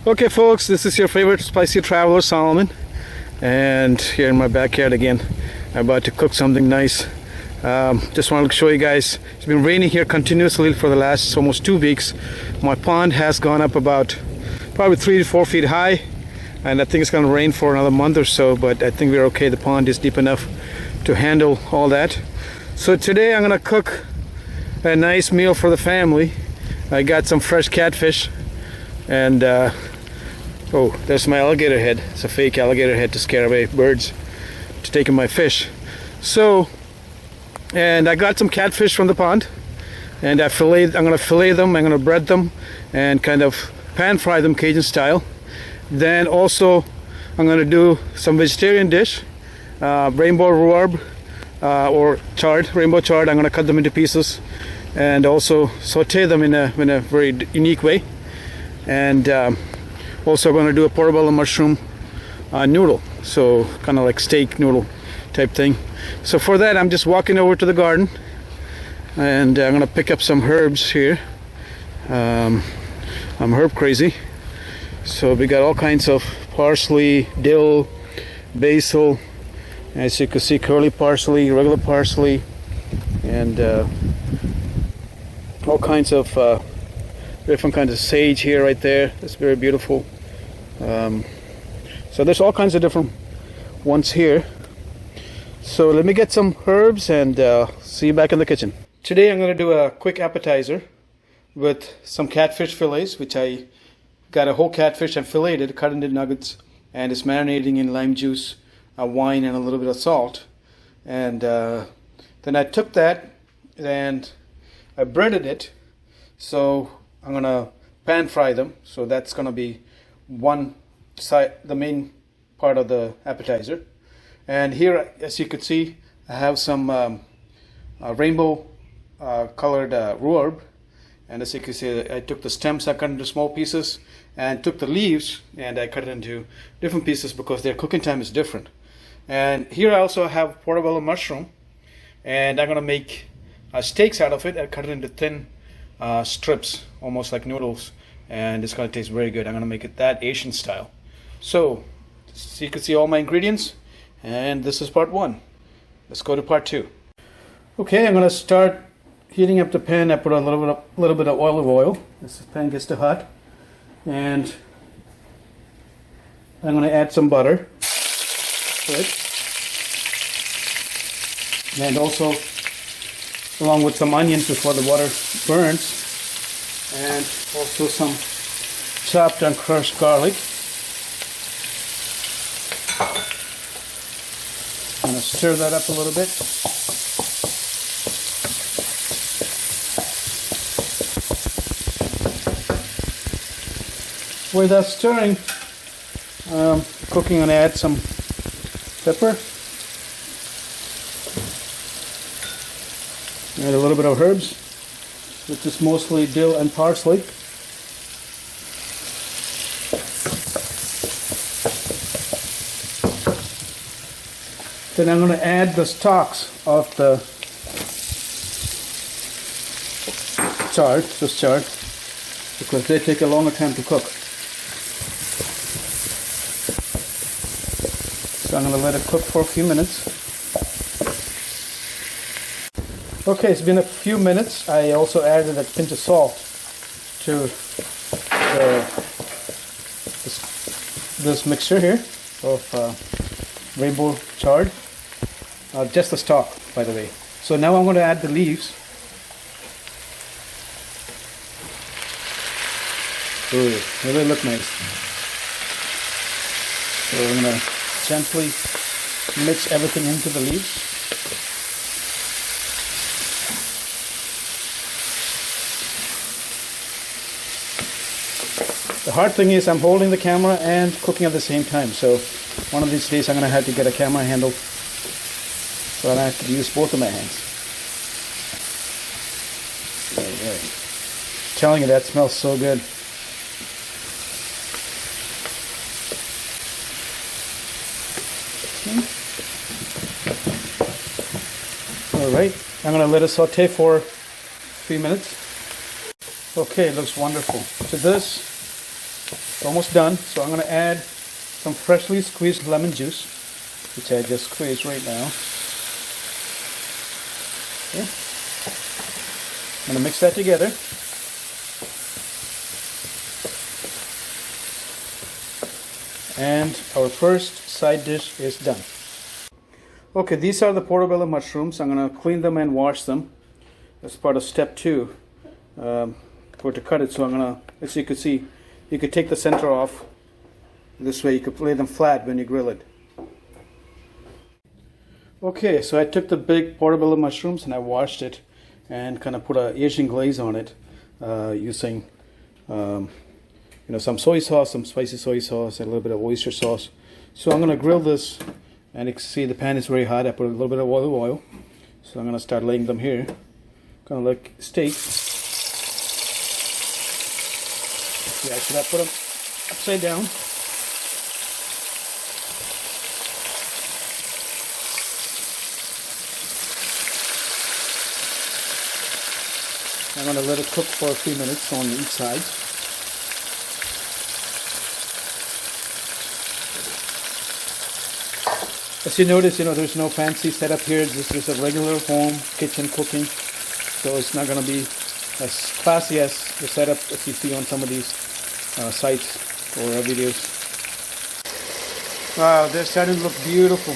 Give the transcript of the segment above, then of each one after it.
Okay folks, this is your favorite spicy traveler Solomon, and here in my backyard again. I'm about to cook something nice. Just wanted to show you guys, it's been raining here continuously for the last almost 2 weeks. My pond has gone up about probably 3 to 4 feet high, and I think it's going to rain for another month or so, but I think we're okay. The pond is deep enough to handle all that. So today I'm going to cook a nice meal for the family. I got some fresh catfish, and oh, there's my alligator head. It's a fake alligator head to scare away birds to take in my fish. So, and I got some catfish from the pond, and I'm gonna fillet them, I'm gonna bread them, and kind of pan fry them Cajun style. Then also I'm gonna do some vegetarian dish, rainbow rhubarb or chard, rainbow chard. I'm gonna cut them into pieces and also saute them in a very unique way. And also I'm going to do a portabella mushroom noodle, so kind of like steak noodle type thing. So for that I'm just walking over to the garden, and I'm going to pick up some herbs here. I'm herb crazy, so we got all kinds of parsley, dill, basil, as you can see, curly parsley, regular parsley, and all kinds of different kinds of sage here, right there. It's very beautiful. So there's all kinds of different ones here. So let me get some herbs and see you back in the kitchen. Today I'm going to do a quick appetizer with some catfish fillets, which I got a whole catfish and filleted, cut into nuggets, and it's marinating in lime juice, wine, and a little bit of salt. And then I took that and I breaded it, so I'm gonna pan fry them. So that's gonna be one side, the main part of the appetizer. And here, as you could see, I have some rainbow colored rhubarb. And as you can see, I took the stems, I cut into small pieces, and took the leaves and I cut it into different pieces because their cooking time is different. And here I also have portabello mushroom, and I'm gonna make steaks out of it. I cut it into thin strips, almost like noodles, and it's going to taste very good. I'm going to make it that Asian style. So you can see all my ingredients, and this is part 1. Let's go to part 2. Okay, I'm going to start heating up the pan. I put a little bit of olive oil as the pan gets too hot, and I'm going to add some butter to it, and also along with some onions before the butter burns, and also some chopped and crushed garlic. I'm going to stir that up a little bit. With that stirring, cooking, and add some pepper. Add a little bit of herbs, which is mostly dill and parsley. Then I'm going to add the stalks of the chard, this chard, because they take a longer time to cook. So I'm going to let it cook for a few minutes. Okay, it's been a few minutes. I also added a pinch of salt to this mixture here of rainbow chard. Just the stalk, by the way. So now I'm going to add the leaves. Ooh, they really look nice. So I'm going to gently mix everything into the leaves. The hard thing is I'm holding the camera and cooking at the same time, so one of these days I'm going to have to get a camera handle so I have to use both of my hands. I'm telling you, that smells so good. Alright, I'm going to let it saute for 3 minutes. Okay, it looks wonderful. To this, almost done. So I'm going to add some freshly squeezed lemon juice, which I just squeezed right now. Okay. I'm going to mix that together. And our first side dish is done. Okay, these are the portabella mushrooms. I'm going to clean them and wash them. That's part of step 2 for to cut it. So I'm going to, as you can see, you could take the center off. This way you could lay them flat when you grill it. Okay, so I took the big portabella mushrooms and I washed it and kind of put a Asian glaze on it using some soy sauce, some spicy soy sauce, and a little bit of oyster sauce. So I'm going to grill this, and you can see the pan is very hot. I put a little bit of olive oil. So I'm going to start laying them here, kind of like steak. Yeah, should I put them upside down? I'm going to let it cook for a few minutes on each side. As you notice, there's no fancy setup here. This is a regular home kitchen cooking. So it's not going to be as classy as the setup that you see on some of these sites or videos. Wow, they're starting to look beautiful.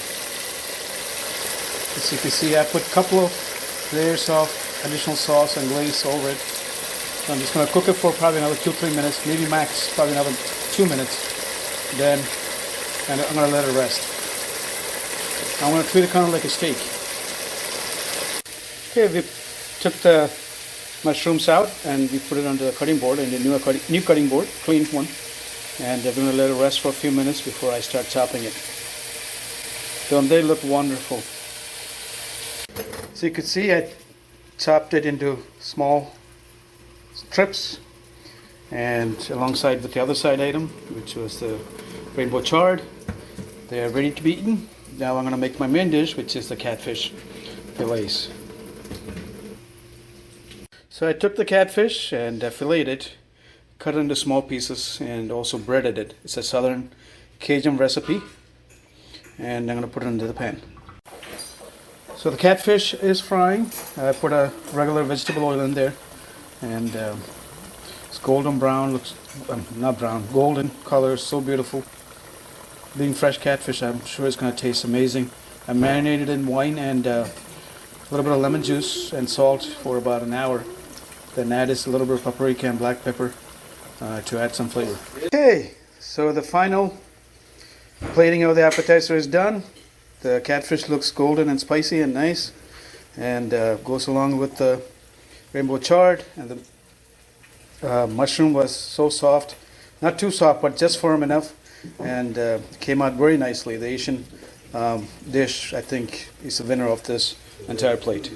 As you can see, I put a couple of layers of additional sauce and glaze over it. So I'm just going to cook it for probably another 2-3 minutes, maybe max, probably another 2 minutes. Then I'm going to let it rest. I'm going to treat it kind of like a steak. Okay, we took the mushrooms out and we put it onto the cutting board, and the new cutting board, clean one. And we're going to let it rest for a few minutes before I start chopping it. So they look wonderful. So you can see I chopped it into small strips, and alongside with the other side item, which was the rainbow chard. They are ready to be eaten. Now I'm going to make my main dish, which is the catfish fillets. So I took the catfish and filleted it, cut it into small pieces, and also breaded it. It's a southern Cajun recipe, and I'm going to put it into the pan. So the catfish is frying. I put a regular vegetable oil in there, and it's golden brown, looks not brown, golden color, so beautiful. Being fresh catfish, I'm sure it's going to taste amazing. I marinated in wine and a little bit of lemon juice and salt for about an hour. Then add a little bit of paprika and black pepper to add some flavor. Okay, so the final plating of the appetizer is done. The catfish looks golden and spicy and nice, and goes along with the rainbow chard. And the mushroom was so soft, not too soft, but just firm enough, and came out very nicely. The Asian dish, I think, is the winner of this entire plate.